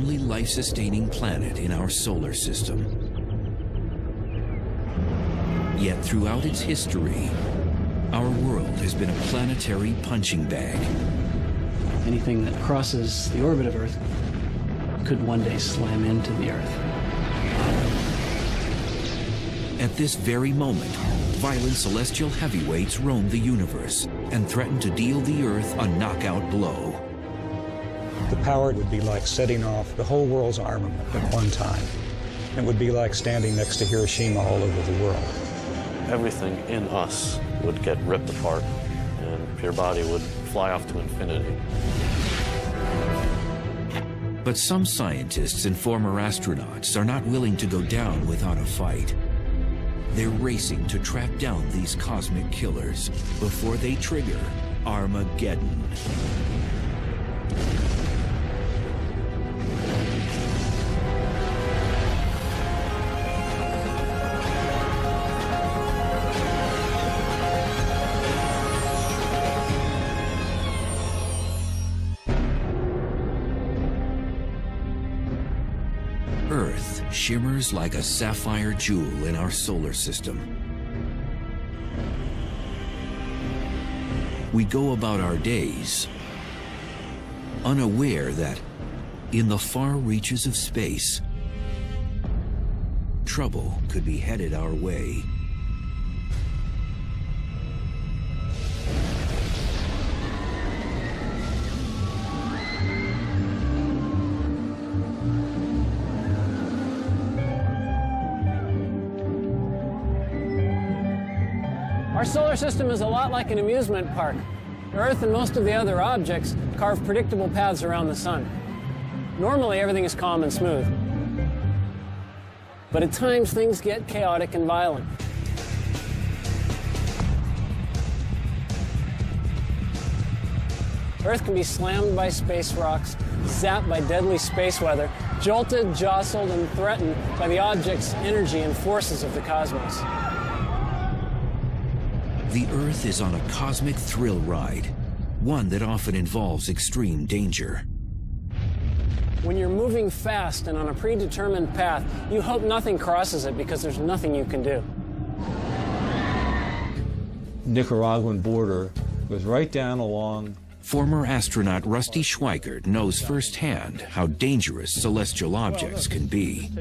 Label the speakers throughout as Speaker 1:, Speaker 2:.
Speaker 1: only life-sustaining planet in our solar system. Yet throughout its history, our world has been a planetary punching bag.
Speaker 2: Anything that crosses the orbit of Earth could one day slam into the Earth.
Speaker 1: At this very moment, violent celestial heavyweights roam the universe and threaten to deal the Earth a knockout blow.
Speaker 3: The power would be like setting off the whole world's armament at one time. It would be like standing next to Hiroshima all over the world.
Speaker 4: Everything in us would get ripped apart, and your body would fly off to infinity.
Speaker 1: But some scientists and former astronauts are not willing to go down without a fight. They're racing to track down these cosmic killers before they trigger Armageddon. Earth shimmers like a sapphire jewel in our solar system. We go about our days unaware that in the far reaches of space, trouble could be headed our way.
Speaker 2: Our solar system is a lot like an amusement park. Earth and most of the other objects carve predictable paths around the sun. Normally, everything is calm and smooth. But at times, things get chaotic and violent. Earth can be slammed by space rocks, zapped by deadly space weather, jolted, jostled, and threatened by the object's energy and forces of the cosmos.
Speaker 1: The Earth is on a cosmic thrill ride, one that often involves extreme danger.
Speaker 2: When you're moving fast and on a predetermined path, you hope nothing crosses it because there's nothing you can do.
Speaker 5: Nicaraguan border goes right down along.
Speaker 1: Former astronaut Rusty Schweikert knows firsthand how dangerous celestial objects can be.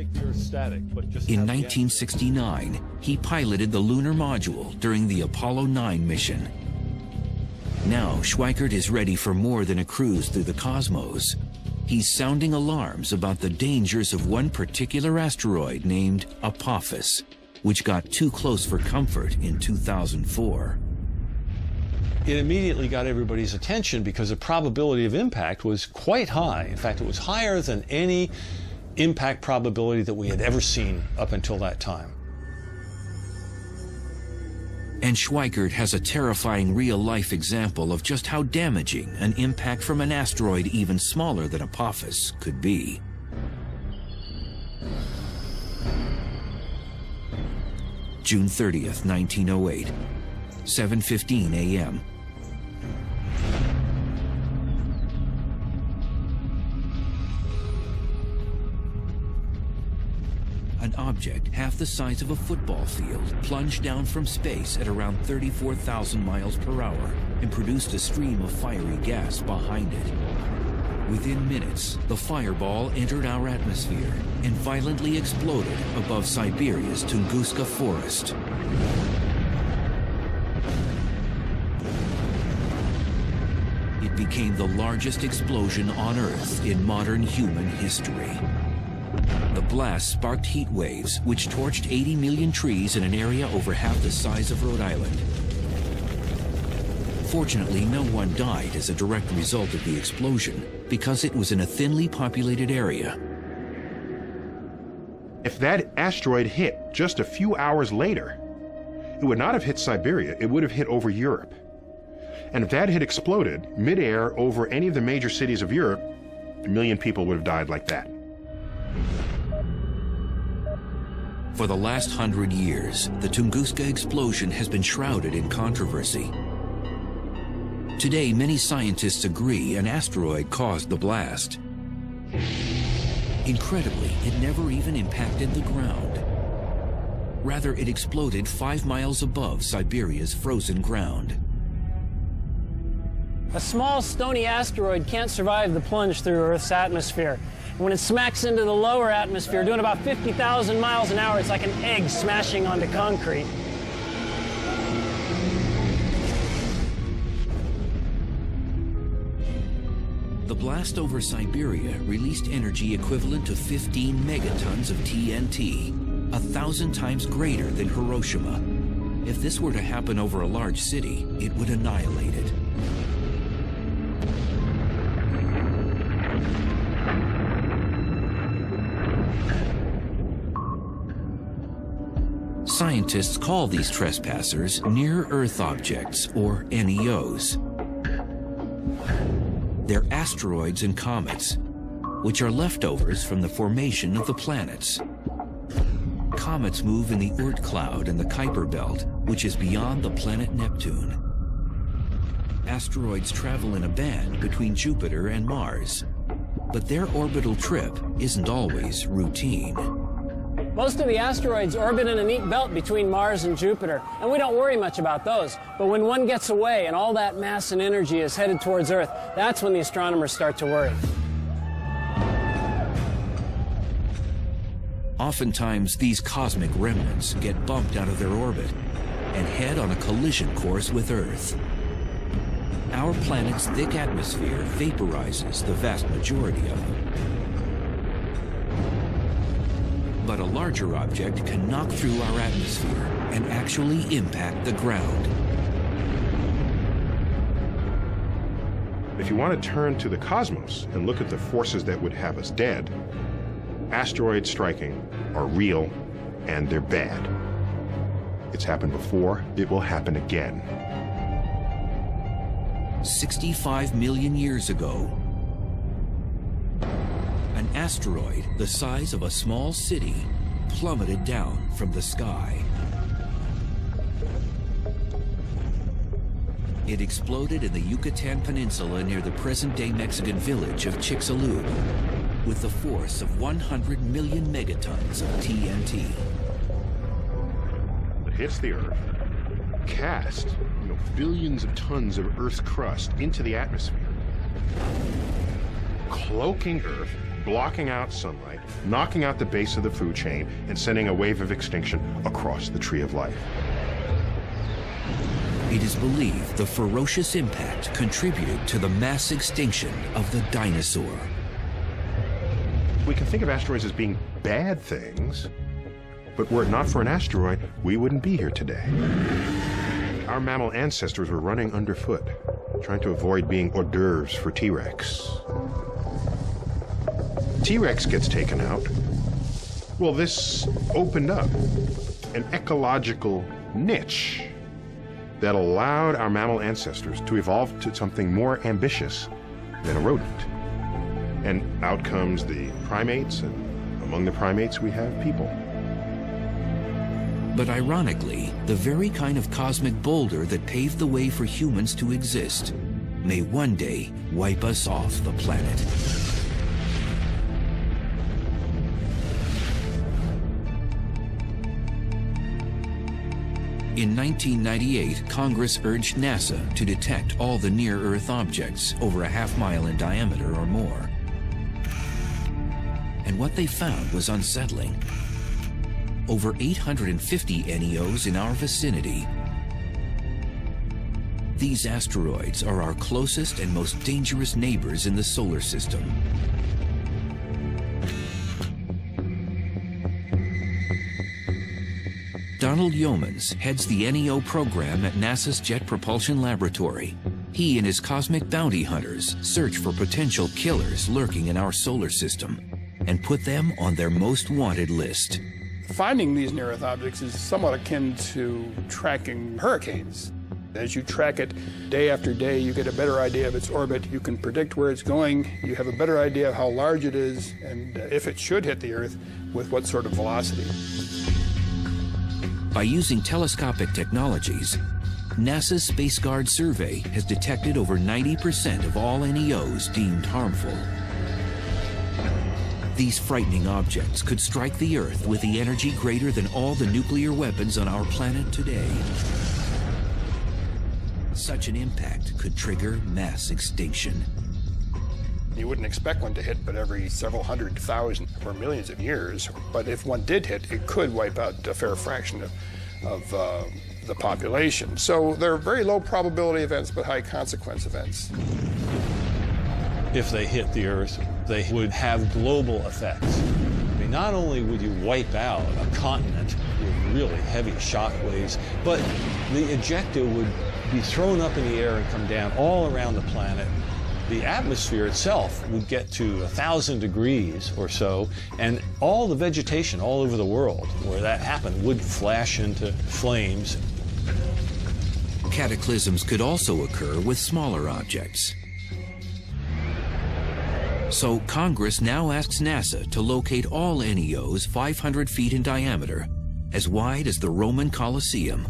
Speaker 1: In 1969, he piloted the lunar module during the Apollo 9 mission. Now, Schweikert is ready for more than a cruise through the cosmos. He's sounding alarms about the dangers of one particular asteroid named Apophis, which got too close for comfort in 2004.
Speaker 5: It immediately got everybody's attention because the probability of impact was quite high. In fact, it was higher than any impact probability that we had ever seen up until that time.
Speaker 1: And Schweikert has a terrifying real-life example of just how damaging an impact from an asteroid even smaller than Apophis could be. June 30th, 1908, 7:15 a.m. An object half the size of a football field plunged down from space at around 34,000 miles per hour and produced a stream of fiery gas behind it. Within minutes, the fireball entered our atmosphere and violently exploded above Siberia's Tunguska forest. It became the largest explosion on Earth in modern human history. The blast sparked heat waves, which torched 80 million trees in an area over half the size of Rhode Island. Fortunately, no one died as a direct result of the explosion, because it was in a thinly populated area.
Speaker 6: If that asteroid hit just a few hours later, it would not have hit Siberia, it would have hit over Europe. And if that had exploded midair over any of the major cities of Europe, 1 million people would have died like that.
Speaker 1: For the last 100 years, the Tunguska explosion has been shrouded in controversy. Today, many scientists agree an asteroid caused the blast. Incredibly, it never even impacted the ground. Rather, it exploded 5 miles above Siberia's frozen ground.
Speaker 2: A small stony asteroid can't survive the plunge through Earth's atmosphere. When it smacks into the lower atmosphere, doing about 50,000 miles an hour, it's like an egg smashing onto concrete.
Speaker 1: The blast over Siberia released energy equivalent to 15 megatons of TNT, 1,000 times greater than Hiroshima. If this were to happen over a large city, it would annihilate it. Scientists call these trespassers near-Earth objects, or NEOs. They're asteroids and comets, which are leftovers from the formation of the planets. Comets move in the Oort cloud and the Kuiper belt, which is beyond the planet Neptune. Asteroids travel in a band between Jupiter and Mars, but their orbital trip isn't always routine.
Speaker 2: Most of the asteroids orbit in a neat belt between Mars and Jupiter, and we don't worry much about those. But when one gets away and all that mass and energy is headed towards Earth, that's when the astronomers start to worry.
Speaker 1: Oftentimes, these cosmic remnants get bumped out of their orbit and head on a collision course with Earth. Our planet's thick atmosphere vaporizes the vast majority of them. But a larger object can knock through our atmosphere and actually impact the ground.
Speaker 6: If you want to turn to the cosmos and look at the forces that would have us dead, asteroids striking are real and they're bad. It's happened before, it will happen again.
Speaker 1: 65 million years ago, an asteroid the size of a small city plummeted down from the sky. It exploded in the Yucatan Peninsula near the present-day Mexican village of Chicxulub with the force of 100 million megatons of TNT.
Speaker 6: It hits the Earth, cast billions of tons of Earth's crust into the atmosphere, cloaking Earth, blocking out sunlight, knocking out the base of the food chain, and sending a wave of extinction across the tree of life.
Speaker 1: It is believed the ferocious impact contributed to the mass extinction of the dinosaur.
Speaker 6: We can think of asteroids as being bad things, but were it not for an asteroid, we wouldn't be here today. Our mammal ancestors were running underfoot, trying to avoid being hors d'oeuvres for T-Rex. T-Rex gets taken out. Well, this opened up an ecological niche that allowed our mammal ancestors to evolve to something more ambitious than a rodent. And out comes the primates, and among the primates we have people.
Speaker 1: But ironically, the very kind of cosmic boulder that paved the way for humans to exist may one day wipe us off the planet. In 1998, Congress urged NASA to detect all the near-Earth objects over a half-mile in diameter or more. And what they found was unsettling. Over 850 NEOs in our vicinity. These asteroids are our closest and most dangerous neighbors in the solar system. Donald Yeomans heads the NEO program at NASA's Jet Propulsion Laboratory. He and his cosmic bounty hunters search for potential killers lurking in our solar system and put them on their most wanted list.
Speaker 7: Finding these near-Earth objects is somewhat akin to tracking hurricanes. As you track it day after day, you get a better idea of its orbit. You can predict where it's going. You have a better idea of how large it is and if it should hit the Earth, with what sort of velocity.
Speaker 1: By using telescopic technologies, NASA's Space Guard survey has detected over 90% of all NEOs deemed harmful. These frightening objects could strike the Earth with the energy greater than all the nuclear weapons on our planet today. Such an impact could trigger mass extinction.
Speaker 7: You wouldn't expect one to hit but every several 100,000 or millions of years. But if one did hit, it could wipe out a fair fraction of the population. So they're very low probability events, but high consequence events.
Speaker 5: If they hit the Earth, they would have global effects. I mean, not only would you wipe out a continent with really heavy shock waves, but the ejecta would be thrown up in the air and come down all around the planet. The atmosphere itself would get to 1,000 degrees or so, and all the vegetation all over the world where that happened would flash into flames.
Speaker 1: Cataclysms could also occur with smaller objects. So Congress now asks NASA to locate all NEOs 500 feet in diameter, as wide as the Roman Colosseum.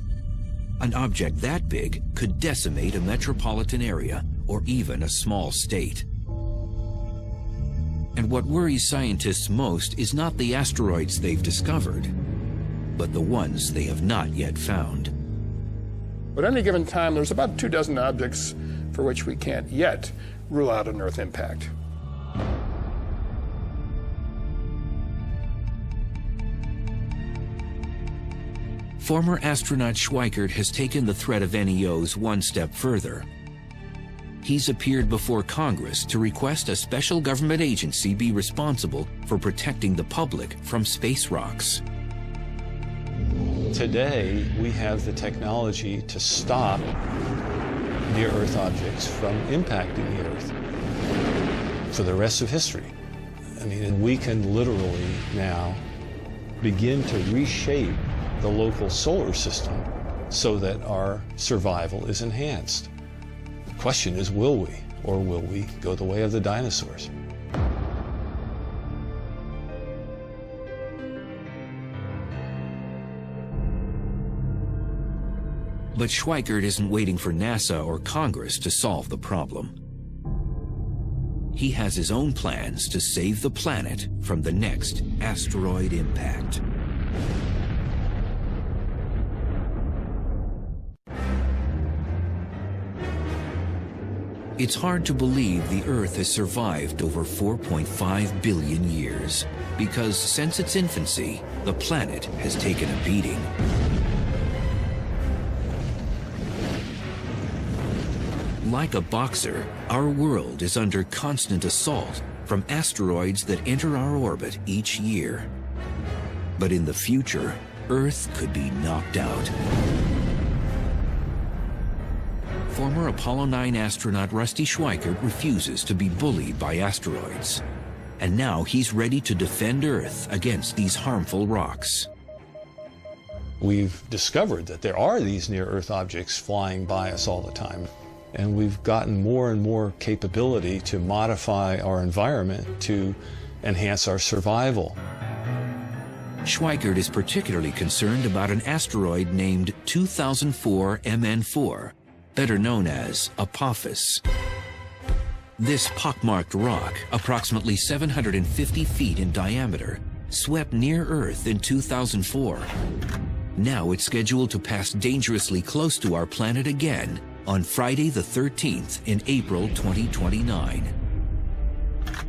Speaker 1: An object that big could decimate a metropolitan area or even a small state. And what worries scientists most is not the asteroids they've discovered, but the ones they have not yet found.
Speaker 7: At any given time, there's about 24 objects for which we can't yet rule out an Earth impact.
Speaker 1: Former astronaut Schweikert has taken the threat of NEOs one step further. He's appeared before Congress to request a special government agency be responsible for protecting the public from space rocks.
Speaker 5: Today, we have the technology to stop near-Earth objects from impacting the Earth for the rest of history. I mean, we can literally now begin to reshape the local solar system so that our survival is enhanced. The question is, will we, or will we go the way of the dinosaurs?
Speaker 1: But Schweikert isn't waiting for NASA or Congress to solve the problem. He has his own plans to save the planet from the next asteroid impact. It's hard to believe the Earth has survived over 4.5 billion years, because since its infancy, the planet has taken a beating. Like a boxer, our world is under constant assault from asteroids that enter our orbit each year. But in the future, Earth could be knocked out. Former Apollo 9 astronaut Rusty Schweikert refuses to be bullied by asteroids. And now he's ready to defend Earth against these harmful rocks.
Speaker 5: We've discovered that there are these near-Earth objects flying by us all the time. And we've gotten more and more capability to modify our environment to enhance our survival.
Speaker 1: Schweikert is particularly concerned about an asteroid named 2004 MN4, better known as Apophis. This pockmarked rock, approximately 750 feet in diameter, swept near Earth in 2004. Now it's scheduled to pass dangerously close to our planet again on Friday the 13th in April 2029.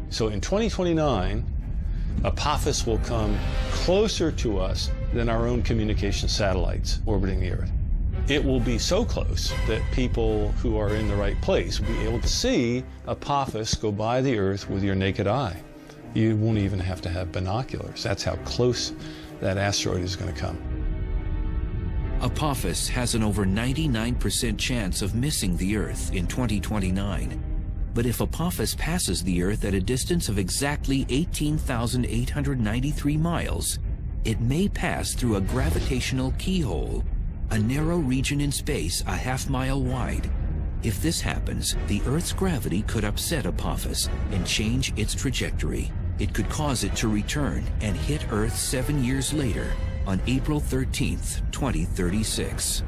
Speaker 5: So in 2029, Apophis will come closer to us than our own communication satellites orbiting the Earth. It will be so close that people who are in the right place will be able to see Apophis go by the Earth with your naked eye. You won't even have to have binoculars. That's how close that asteroid is going to come.
Speaker 1: Apophis has an over 99% chance of missing the Earth in 2029. But if Apophis passes the Earth at a distance of exactly 18,893 miles, it may pass through a gravitational keyhole, a narrow region in space a half-mile wide. If this happens, the Earth's gravity could upset Apophis and change its trajectory. It could cause it to return and hit Earth 7 years later, on April 13th, 2036.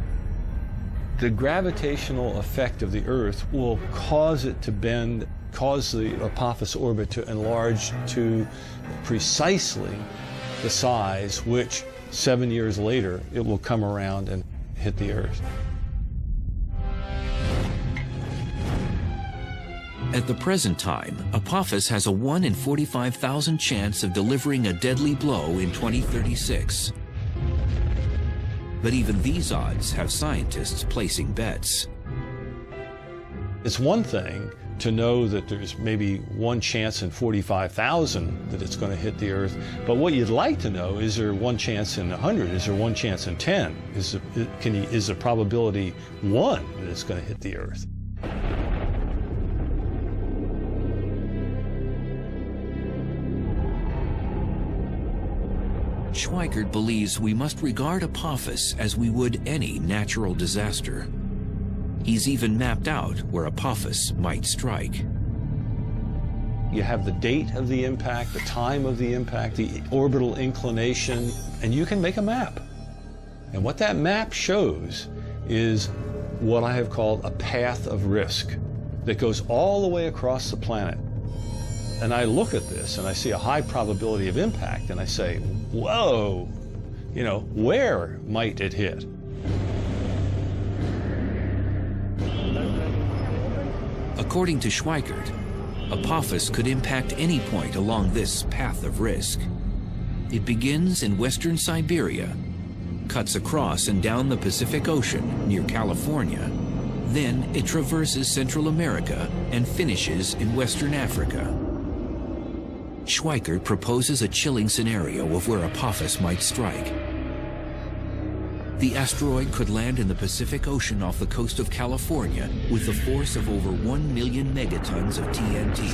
Speaker 5: The gravitational effect of the Earth will cause it to bend cause the Apophis orbit to enlarge to precisely the size which 7 years later it will come around and hit the Earth.
Speaker 1: At the present time, Apophis has a 1 in 45,000 chance of delivering a deadly blow in 2036. But even these odds have scientists placing bets.
Speaker 5: It's one thing to know that there's maybe 1 chance in 45,000 that it's going to hit the Earth, but what you'd like to know, is there 1 chance in 100? Is there 1 chance in 10? Is the probability 1 that it's going to hit the Earth?
Speaker 1: Schweikert believes we must regard Apophis as we would any natural disaster. He's even mapped out where Apophis might strike.
Speaker 5: You have the date of the impact, the time of the impact, the orbital inclination, and you can make a map. And what that map shows is what I have called a path of risk that goes all the way across the planet. And I look at this and I see a high probability of impact and I say, whoa, you know, where might it hit?
Speaker 1: According to Schweikert, Apophis could impact any point along this path of risk. It begins in western Siberia, cuts across and down the Pacific Ocean near California. Then it traverses Central America and finishes in Western Africa. Schweikert proposes a chilling scenario of where Apophis might strike. The asteroid could land in the Pacific Ocean off the coast of California with the force of over 1 million megatons of TNT.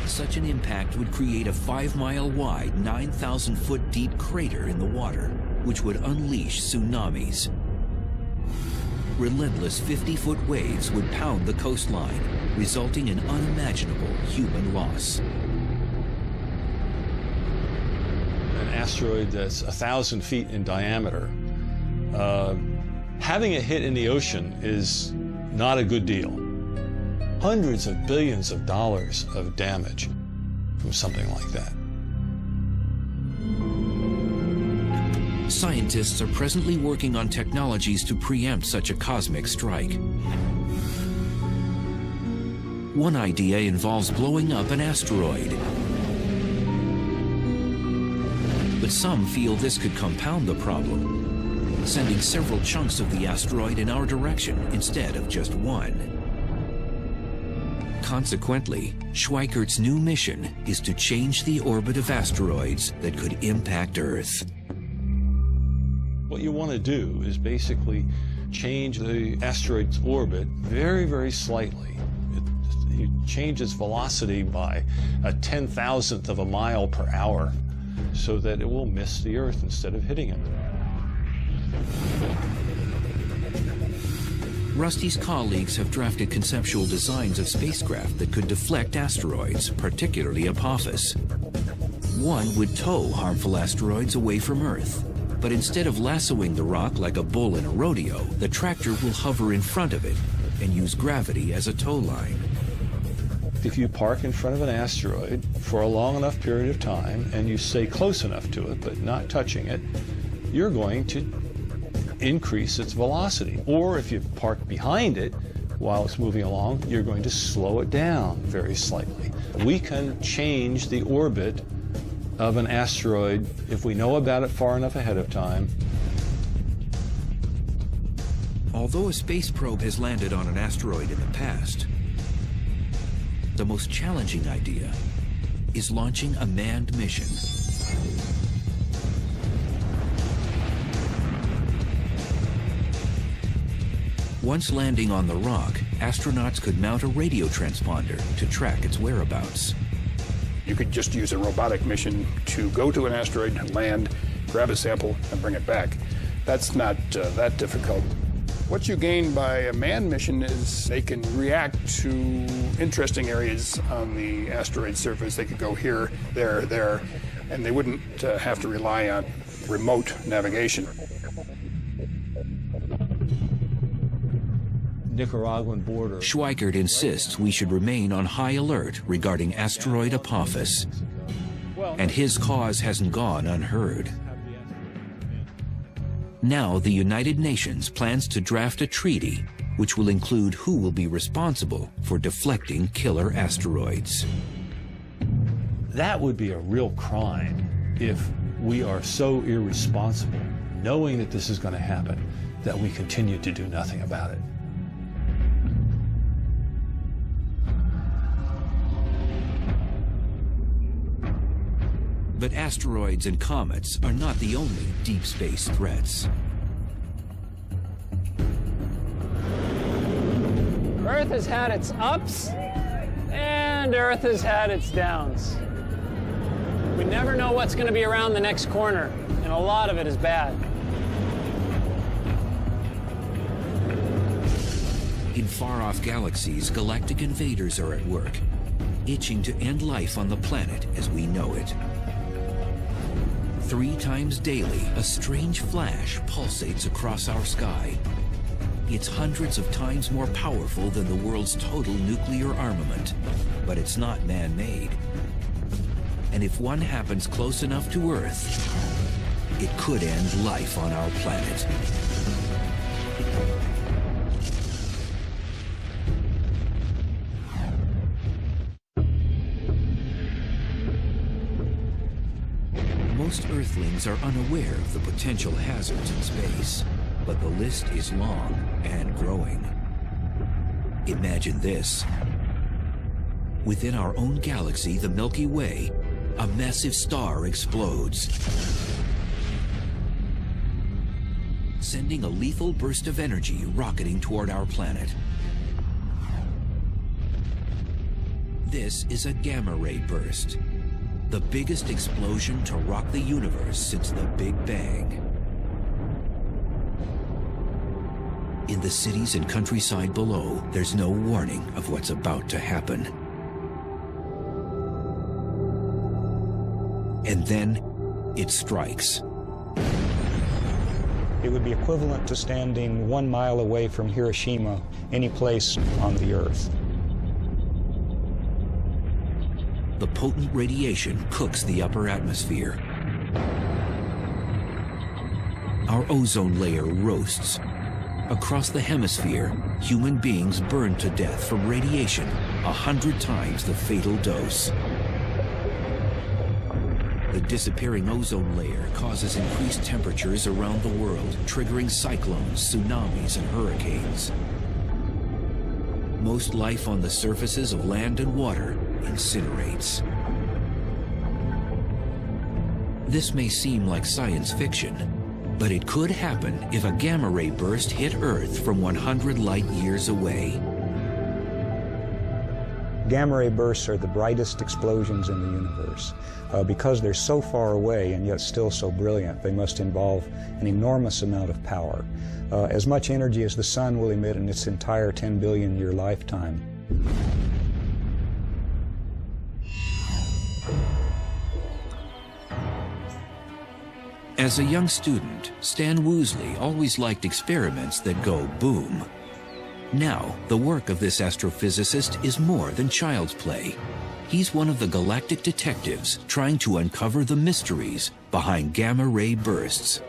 Speaker 1: Such an impact would create a 5-mile wide, 9,000-foot deep crater in the water, which would unleash tsunamis. Relentless 50-foot waves would pound the coastline, resulting in unimaginable human loss.
Speaker 5: An asteroid that's 1,000 feet in diameter, having it hit in the ocean is not a good deal. Hundreds of billions of dollars of damage from something like that.
Speaker 1: Scientists are presently working on technologies to preempt such a cosmic strike. One idea involves blowing up an asteroid. But some feel this could compound the problem, sending several chunks of the asteroid in our direction instead of just one. Consequently, Schweikert's new mission is to change the orbit of asteroids that could impact Earth.
Speaker 5: What you want to do is basically change the asteroid's orbit very, very slightly. You change its velocity by a 10,000th of a mile per hour so that it will miss the Earth instead of hitting it.
Speaker 1: Rusty's colleagues have drafted conceptual designs of spacecraft that could deflect asteroids, particularly Apophis. One would tow harmful asteroids away from Earth, but instead of lassoing the rock like a bull in a rodeo, the tractor will hover in front of it and use gravity as a tow line.
Speaker 5: If you park in front of an asteroid for a long enough period of time and you stay close enough to it but not touching it, you're going to increase its velocity. Or if you park behind it while it's moving along, you're going to slow it down very slightly. We can change the orbit of an asteroid if we know about it far enough ahead of time.
Speaker 1: Although a space probe has landed on an asteroid in the past, the most challenging idea is launching a manned mission. Once landing on the rock, astronauts could mount a radio transponder to track its whereabouts.
Speaker 7: You could just use a robotic mission to go to an asteroid, land, grab a sample, and bring it back. That's not that difficult. What you gain by a manned mission is they can react to interesting areas on the asteroid surface. They could go here, there, and they wouldn't have to rely on remote navigation.
Speaker 5: Nicaraguan border.
Speaker 1: Schweikert insists we should remain on high alert regarding asteroid Apophis, and his cause hasn't gone unheard. Now the United Nations plans to draft a treaty which will include who will be responsible for deflecting killer asteroids.
Speaker 5: That would be a real crime if we are so irresponsible, knowing that this is going to happen, that we continue to do nothing about it.
Speaker 1: But asteroids and comets are not the only deep space threats.
Speaker 2: Earth has had its ups, and Earth has had its downs. We never know what's going to be around the next corner, and a lot of it is bad.
Speaker 1: In far-off galaxies, galactic invaders are at work, itching to end life on the planet as we know it. 3 times daily, a strange flash pulsates across our sky. It's hundreds of times more powerful than the world's total nuclear armament, but it's not man-made. And if one happens close enough to Earth, it could end life on our planet. Most Earthlings are unaware of the potential hazards in space, but the list is long and growing. Imagine this. Within our own galaxy, the Milky Way, a massive star explodes, sending a lethal burst of energy rocketing toward our planet. This is a gamma-ray burst, the biggest explosion to rock the universe since the Big Bang. In the cities and countryside below, there's no warning of what's about to happen. And then it strikes.
Speaker 3: It would be equivalent to standing 1 mile away from Hiroshima, any place on the Earth.
Speaker 1: The potent radiation cooks the upper atmosphere. Our ozone layer roasts. Across the hemisphere, human beings burn to death from radiation 100 times the fatal dose. The disappearing ozone layer causes increased temperatures around the world, triggering cyclones, tsunamis, and hurricanes. Most life on the surfaces of land and water incinerates. This may seem like science fiction, but it could happen if a gamma-ray burst hit Earth from 100 light years away.
Speaker 3: Gamma-ray bursts are the brightest explosions in the universe. Because they're so far away and yet still so brilliant, they must involve an enormous amount of power. As much energy as the sun will emit in its entire 10 billion year lifetime.
Speaker 1: As a young student, Stan Woosley always liked experiments that go boom. Now, the work of this astrophysicist is more than child's play. He's one of the galactic detectives trying to uncover the mysteries behind gamma-ray bursts.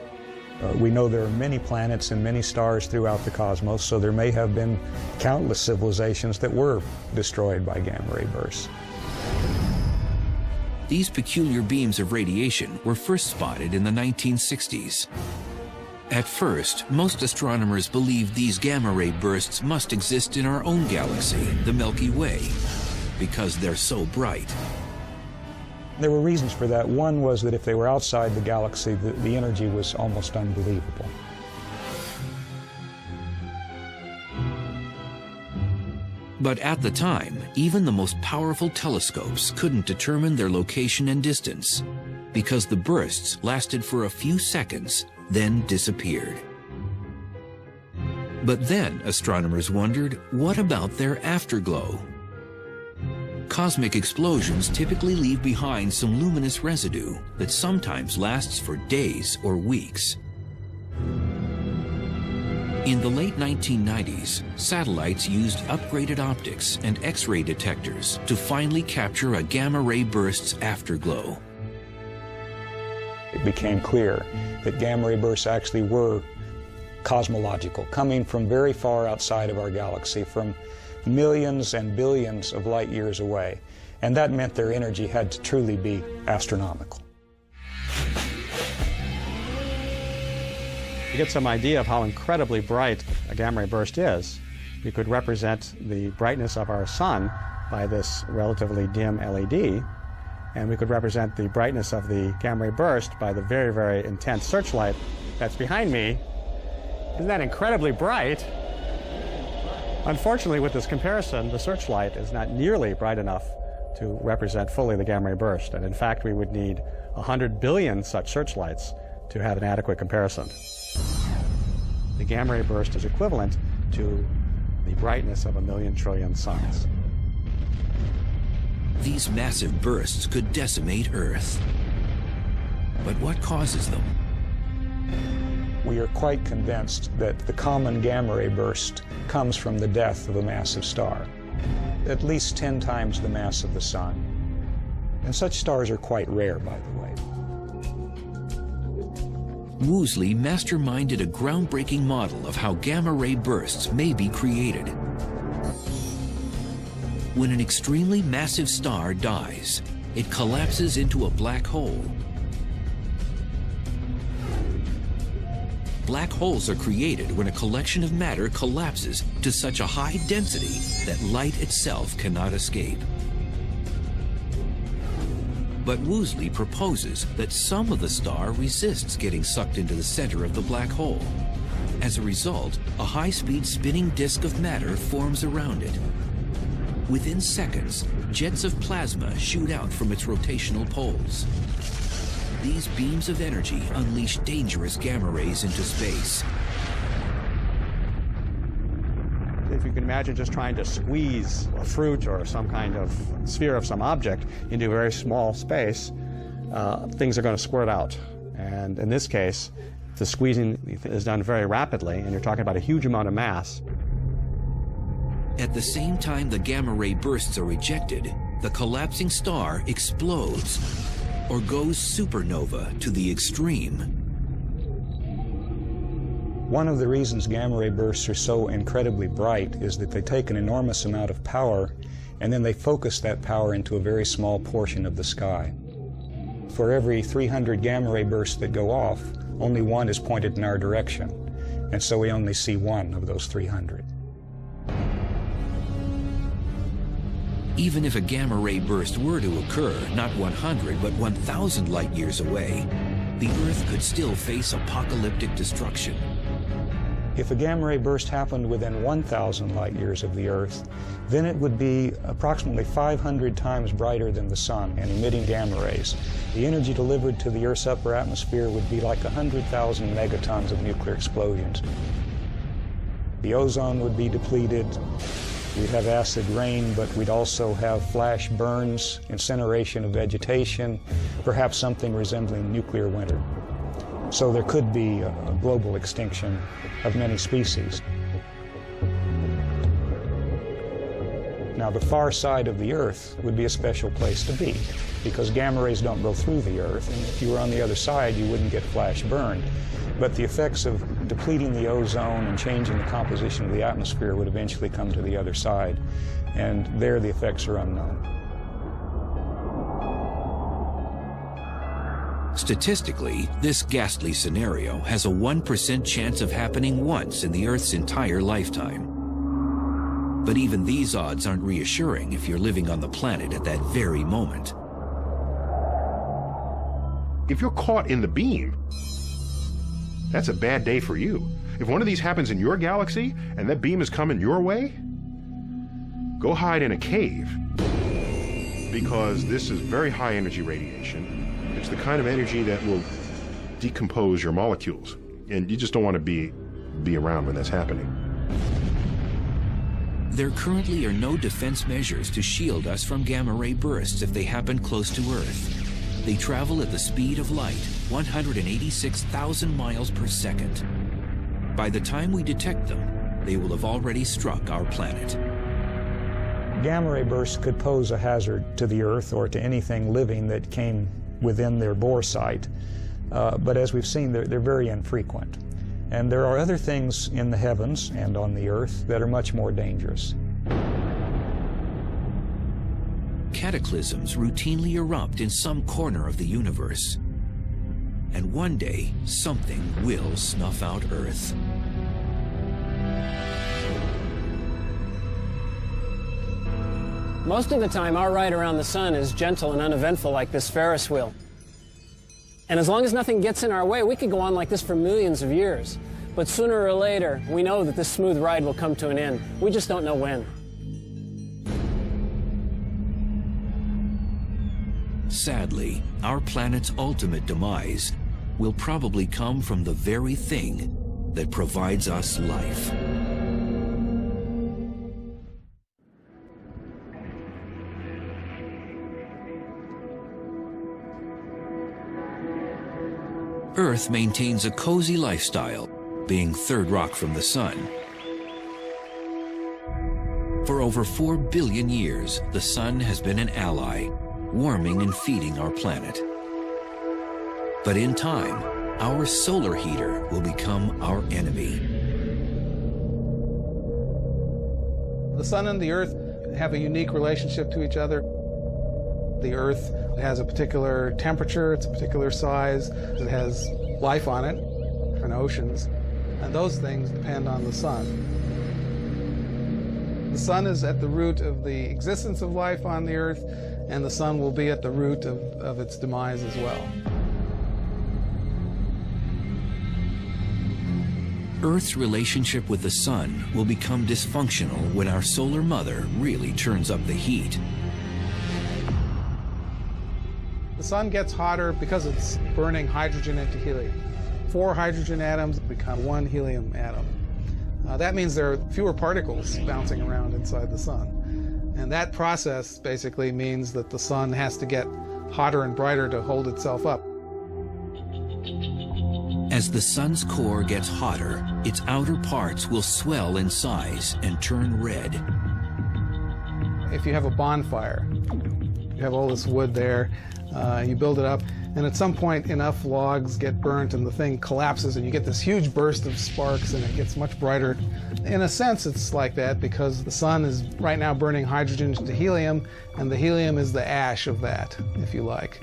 Speaker 3: We know there are many planets and many stars throughout the cosmos, so there may have been countless civilizations that were destroyed by gamma-ray bursts.
Speaker 1: These peculiar beams of radiation were first spotted in the 1960s. At first, most astronomers believed these gamma-ray bursts must exist in our own galaxy, the Milky Way, because they're so bright.
Speaker 3: There were reasons for that. One was that if they were outside the galaxy, the energy was almost unbelievable.
Speaker 1: But at the time, even the most powerful telescopes couldn't determine their location and distance, because the bursts lasted for a few seconds, then disappeared. But then astronomers wondered, what about their afterglow? Cosmic explosions typically leave behind some luminous residue that sometimes lasts for days or weeks. In the late 1990s, satellites used upgraded optics and X-ray detectors to finally capture a gamma-ray burst's afterglow.
Speaker 3: It became clear that gamma-ray bursts actually were cosmological, coming from very far outside of our galaxy, from millions and billions of light years away. And that meant their energy had to truly be astronomical.
Speaker 8: To get some idea of how incredibly bright a gamma-ray burst is, we could represent the brightness of our sun by this relatively dim LED, and we could represent the brightness of the gamma-ray burst by the very, very intense searchlight that's behind me. Isn't that incredibly bright? Unfortunately, with this comparison, the searchlight is not nearly bright enough to represent fully the gamma-ray burst, and in fact, we would need 100 billion such searchlights to have an adequate comparison. The gamma-ray burst is equivalent to the brightness of 1,000,000 trillion suns.
Speaker 1: These massive bursts could decimate Earth. But what causes them?
Speaker 3: We are quite convinced that the common gamma-ray burst comes from the death of a massive star, at least 10 times the mass of the Sun. And such stars are quite rare, by the way.
Speaker 1: Woosley masterminded a groundbreaking model of how gamma-ray bursts may be created. When an extremely massive star dies, it collapses into a black hole. Black holes are created when a collection of matter collapses to such a high density that light itself cannot escape. But Woosley proposes that some of the star resists getting sucked into the center of the black hole. As a result, a high-speed spinning disk of matter forms around it. Within seconds, jets of plasma shoot out from its rotational poles. These beams of energy unleash dangerous gamma rays into space.
Speaker 8: If you can imagine just trying to squeeze a fruit or some kind of sphere of some object into a very small space, things are going to squirt out. And in this case, the squeezing is done very rapidly, and you're talking about a huge amount of mass.
Speaker 1: At the same time the gamma ray bursts are ejected, the collapsing star explodes or goes supernova to the extreme.
Speaker 3: One of the reasons gamma-ray bursts are so incredibly bright is that they take an enormous amount of power and then they focus that power into a very small portion of the sky. For every 300 gamma-ray bursts that go off, only one is pointed in our direction, and so we only see one of those 300.
Speaker 1: Even if a gamma-ray burst were to occur not 100 but 1,000 light years away, the Earth could still face apocalyptic destruction.
Speaker 3: If a gamma-ray burst happened within 1,000 light years of the Earth, then it would be approximately 500 times brighter than the Sun and emitting gamma rays. The energy delivered to the Earth's upper atmosphere would be like 100,000 megatons of nuclear explosions. The ozone would be depleted. We'd have acid rain, but we'd also have flash burns, incineration of vegetation, perhaps something resembling nuclear winter. So there could be a global extinction of many species. Now, the far side of the Earth would be a special place to be, because gamma rays don't go through the Earth, and if you were on the other side, you wouldn't get flash burned. But the effects of depleting the ozone and changing the composition of the atmosphere would eventually come to the other side, and there the effects are unknown.
Speaker 1: Statistically, this ghastly scenario has a 1% chance of happening once in the Earth's entire lifetime. But even these odds aren't reassuring if you're living on the planet at that very moment.
Speaker 6: If you're caught in the beam, that's a bad day for you. If one of these happens in your galaxy and that beam is coming your way, go hide in a cave, because this is very high energy radiation. It's the kind of energy that will decompose your molecules, and you just don't want to be around when that's happening.
Speaker 1: There currently are no defense measures to shield us from gamma-ray bursts if they happen close to Earth. They travel at the speed of light, 186,000 miles per second. by the time we detect them, they will have already struck our planet.
Speaker 3: Gamma ray bursts could pose a hazard to the Earth or to anything living that came within their bore site, but as we've seen, they're very infrequent. And there are other things in the heavens and on the Earth that are much more dangerous.
Speaker 1: Cataclysms routinely erupt in some corner of the universe. And one day, something will snuff out Earth.
Speaker 2: Most of the time, our ride around the sun is gentle and uneventful like this Ferris wheel. And as long as nothing gets in our way, we could go on like this for millions of years. But sooner or later, we know that this smooth ride will come to an end. We just don't know when.
Speaker 1: Sadly, our planet's ultimate demise will probably come from the very thing that provides us life. Earth maintains a cozy lifestyle, being third rock from the sun. For over 4 billion years, the sun has been an ally, warming and feeding our planet. But in time, our solar heater will become our enemy.
Speaker 9: The sun and the Earth have a unique relationship to each other. The Earth has a particular temperature, it's a particular size, it has life on it, different oceans, and those things depend on the sun. The sun is at the root of the existence of life on the Earth, and the sun will be at the root of its demise as well.
Speaker 1: Earth's relationship with the sun will become dysfunctional when our solar mother really turns up the heat.
Speaker 9: The sun gets hotter because it's burning hydrogen into helium. 4 hydrogen atoms become 1 helium atom. That means there are fewer particles bouncing around inside the sun. And that process basically means that the sun has to get hotter and brighter to hold itself up.
Speaker 1: As the sun's core gets hotter, its outer parts will swell in size and turn red.
Speaker 9: If you have a bonfire, you have all this wood there, you build it up, and at some point enough logs get burnt and the thing collapses and you get this huge burst of sparks and it gets much brighter. In a sense it's like that because the sun is right now burning hydrogen into helium, and the helium is the ash of that, if you like.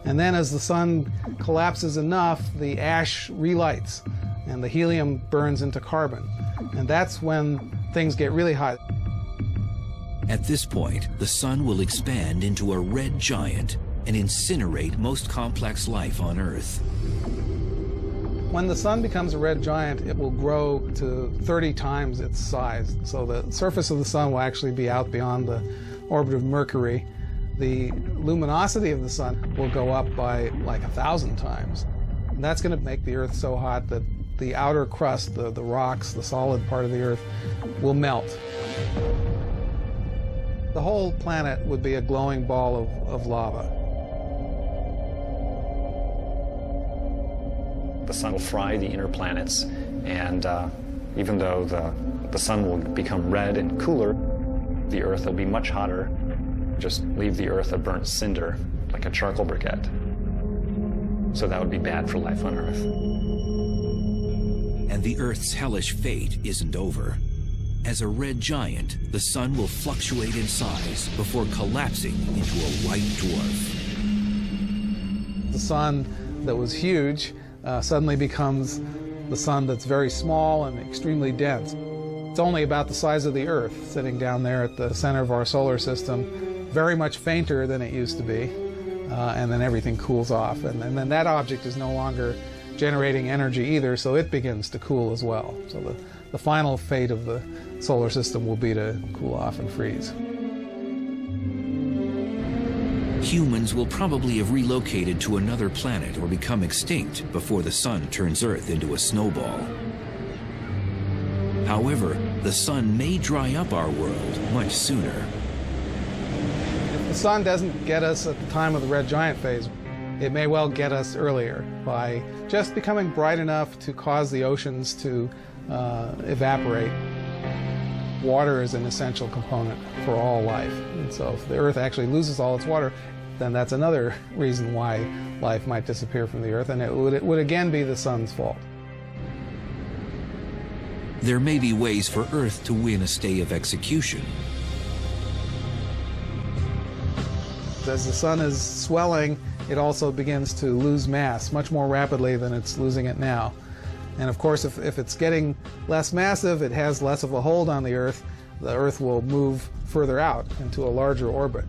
Speaker 9: And then as the sun collapses enough, the ash relights and the helium burns into carbon. And that's when things get really hot.
Speaker 1: At this point, the sun will expand into a red giant and incinerate most complex life on Earth.
Speaker 9: When the sun becomes a red giant, it will grow to 30 times its size. So the surface of the sun will actually be out beyond the orbit of Mercury. The luminosity of the sun will go up by like 1,000 times. And that's going to make the Earth so hot that the outer crust, the rocks, the solid part of the Earth, will melt. The whole planet would be a glowing ball of lava.
Speaker 10: The sun will fry the inner planets, and even though the sun will become red and cooler, the Earth will be much hotter. Just leave the Earth a burnt cinder, like a charcoal briquette. So that would be bad for life on Earth.
Speaker 1: And the Earth's hellish fate isn't over. As a red giant, the sun will fluctuate in size before collapsing into a white dwarf.
Speaker 9: The sun that was huge suddenly becomes the sun that's very small and extremely dense. It's only about the size of the Earth, sitting down there at the center of our solar system, very much fainter than it used to be, and then everything cools off. And then that object is no longer generating energy either, so it begins to cool as well. So the final fate of the solar system will be to cool off and freeze.
Speaker 1: Humans will probably have relocated to another planet or become extinct before the sun turns Earth into a snowball. However, the sun may dry up our world much sooner.
Speaker 9: If the sun doesn't get us at the time of the red giant phase, it may well get us earlier by just becoming bright enough to cause the oceans to evaporate. Water is an essential component for all life. And so if the Earth actually loses all its water, then that's another reason why life might disappear from the Earth, and it would again be the sun's fault.
Speaker 1: There may be ways for Earth to win a stay of execution.
Speaker 9: As the sun is swelling, it also begins to lose mass much more rapidly than it's losing it now. And of course, if it's getting less massive, it has less of a hold on the Earth will move further out into a larger orbit.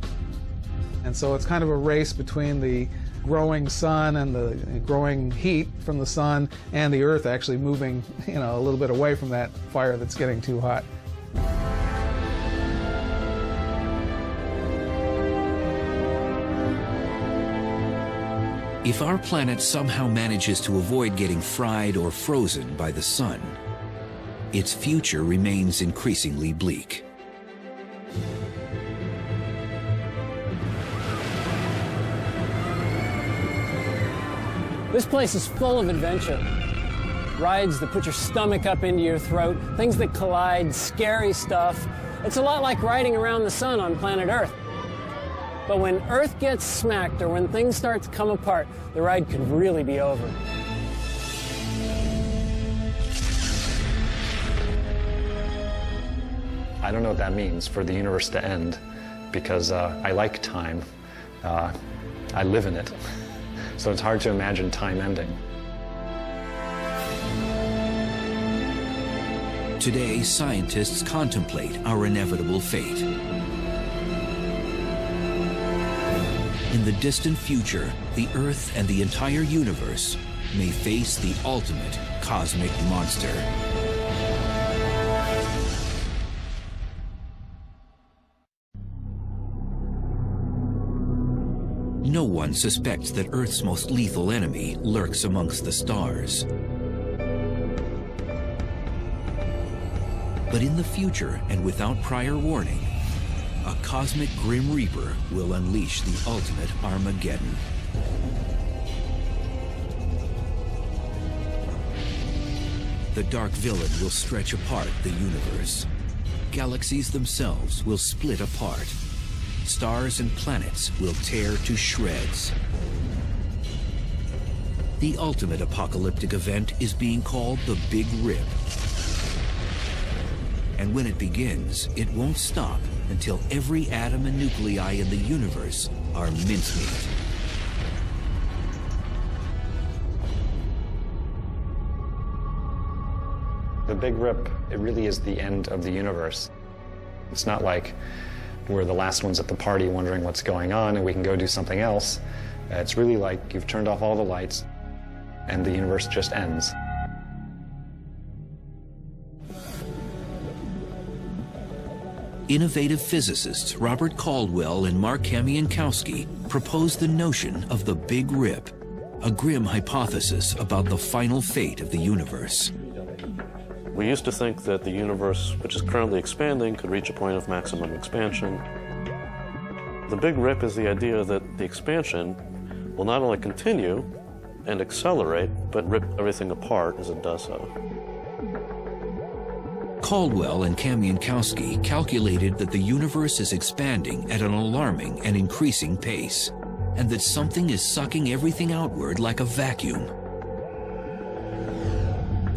Speaker 9: And so it's kind of a race between the growing sun and the growing heat from the sun and the Earth actually moving, a little bit away from that fire that's getting too hot.
Speaker 1: If our planet somehow manages to avoid getting fried or frozen by the sun, its future remains increasingly bleak.
Speaker 2: This place is full of adventure. Rides that put your stomach up into your throat, things that collide, scary stuff. It's a lot like riding around the sun on planet Earth. But when Earth gets smacked or when things start to come apart, the ride could really be over.
Speaker 10: I don't know what that means for the universe to end, because I like time. I live in it. So it's hard to imagine time ending.
Speaker 1: Today, scientists contemplate our inevitable fate. In the distant future, the Earth and the entire universe may face the ultimate cosmic monster. No one suspects that Earth's most lethal enemy lurks amongst the stars. But in the future, and without prior warning, a cosmic Grim Reaper will unleash the ultimate Armageddon. The dark villain will stretch apart the universe. Galaxies themselves will split apart. Stars and planets will tear to shreds. The ultimate apocalyptic event is being called the Big Rip. And when it begins, it won't stop until every atom and nuclei in the universe are mincemeat.
Speaker 10: The Big Rip, it really is the end of the universe. It's not like we're the last ones at the party wondering what's going on and we can go do something else. It's really like you've turned off all the lights and the universe just ends.
Speaker 1: Innovative physicists Robert Caldwell and Mark Kamiankowski proposed the notion of the Big Rip, a grim hypothesis about the final fate of the universe.
Speaker 4: We used to think that the universe, which is currently expanding, could reach a point of maximum expansion. The Big Rip is the idea that the expansion will not only continue and accelerate, but rip everything apart as it does so.
Speaker 1: Caldwell and Kamiankowski calculated that the universe is expanding at an alarming and increasing pace, and that something is sucking everything outward like a vacuum.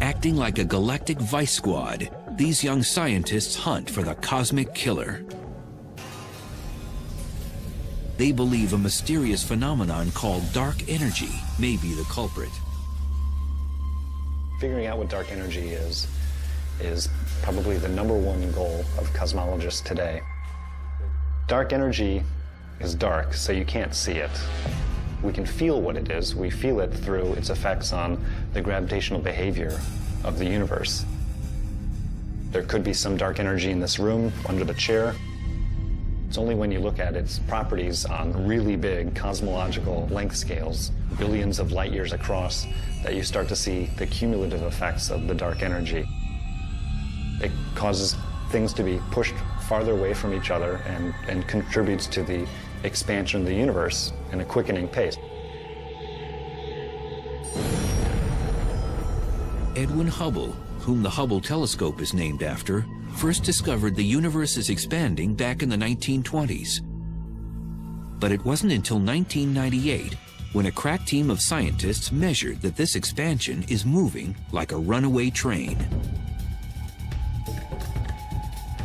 Speaker 1: Acting like a galactic vice squad, these young scientists hunt for the cosmic killer. They believe a mysterious phenomenon called dark energy may be the culprit.
Speaker 10: Figuring out what dark energy is probably the #1 goal of cosmologists today. Dark energy is dark, so you can't see it. We can feel what it is. We feel it through its effects on the gravitational behavior of the universe. There could be some dark energy in this room, under the chair. It's only when you look at its properties on really big cosmological length scales, billions of light years across, that you start to see the cumulative effects of the dark energy. It causes things to be pushed farther away from each other and contributes to the expansion of the universe in a quickening pace.
Speaker 1: Edwin Hubble, whom the Hubble telescope is named after, first discovered the universe is expanding back in the 1920s. But it wasn't until 1998 when a crack team of scientists measured that this expansion is moving like a runaway train.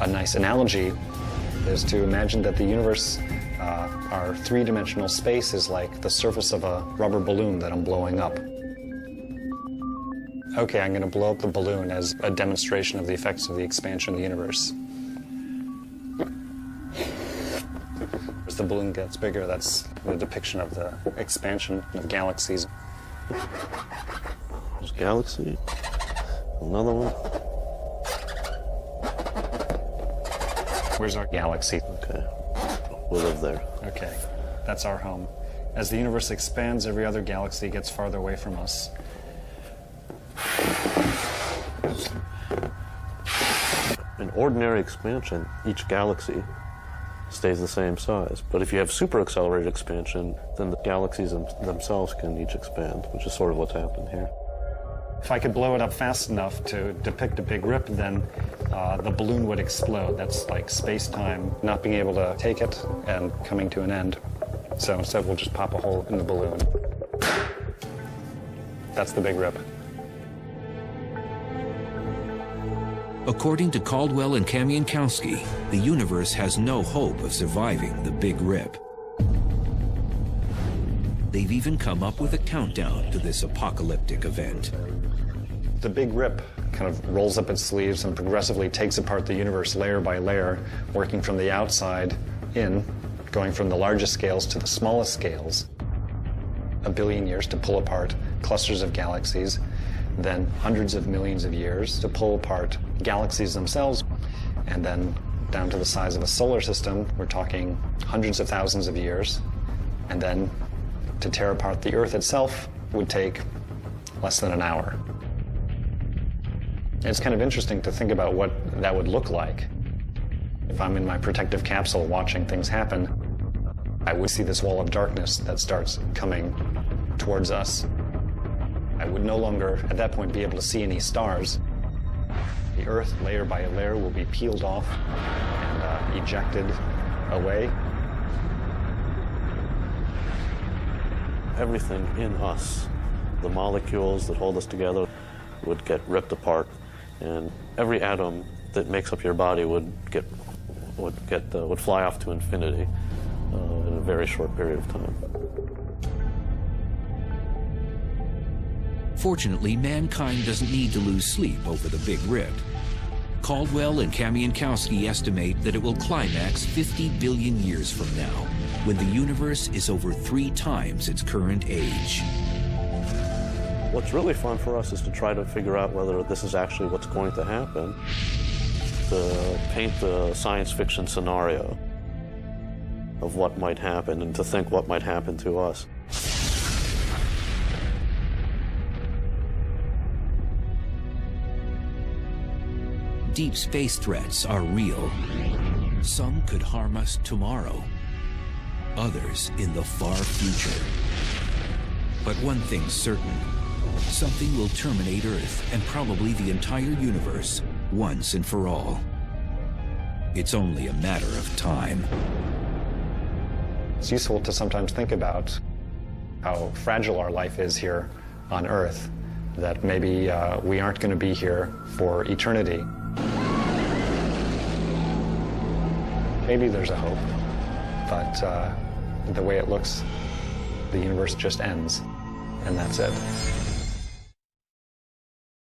Speaker 10: A nice analogy is to imagine that the universe, our three-dimensional space, is like the surface of a rubber balloon that I'm blowing up. Okay, I'm going to blow up the balloon as a demonstration of the effects of the expansion of the universe. As the balloon gets bigger, that's the depiction of the expansion of galaxies.
Speaker 4: There's a galaxy. Another one.
Speaker 10: Where's our galaxy?
Speaker 4: Okay. We live there.
Speaker 10: Okay, that's our home. As the universe expands, every other galaxy gets farther away from us.
Speaker 4: In ordinary expansion, each galaxy stays the same size. But if you have super accelerated expansion, then the galaxies themselves can each expand, which is sort of what's happened here.
Speaker 10: If I could blow it up fast enough to depict a big rip, then the balloon would explode. That's like space-time not being able to take it and coming to an end. So instead, we'll just pop a hole in the balloon. That's the big rip.
Speaker 1: According to Caldwell and Kamiankowski, the universe has no hope of surviving the Big Rip. They've even come up with a countdown to this apocalyptic event.
Speaker 10: The Big Rip kind of rolls up its sleeves and progressively takes apart the universe layer by layer, working from the outside in, going from the largest scales to the smallest scales. 1 billion years to pull apart clusters of galaxies, then hundreds of millions of years to pull apart galaxies themselves, and then down to the size of a solar system, we're talking hundreds of thousands of years, and then to tear apart the Earth itself would take less than an hour. It's kind of interesting to think about what that would look like. If I'm in my protective capsule watching things happen, I would see this wall of darkness that starts coming towards us. I would no longer, at that point, be able to see any stars. The Earth, layer by layer, will be peeled off and ejected away.
Speaker 4: Everything in us, the molecules that hold us together, would get ripped apart, and every atom that makes up your body would fly off to infinity in a very short period of time.
Speaker 1: Fortunately, mankind doesn't need to lose sleep over the Big Rip. Caldwell and Kamiankowski estimate that it will climax 50 billion years from now, when the universe is over 3 times its current age.
Speaker 4: What's really fun for us is to try to figure out whether this is actually what's going to happen, to paint the science fiction scenario of what might happen and to think what might happen to us.
Speaker 1: Deep space threats are real. Some could harm us tomorrow, others in the far future. But one thing's certain, something will terminate Earth and probably the entire universe once and for all. It's only a matter of time.
Speaker 10: It's useful to sometimes think about how fragile our life is here on Earth, that maybe we aren't going to be here for eternity. Maybe there's a hope, but the way it looks, the universe just ends, and that's it.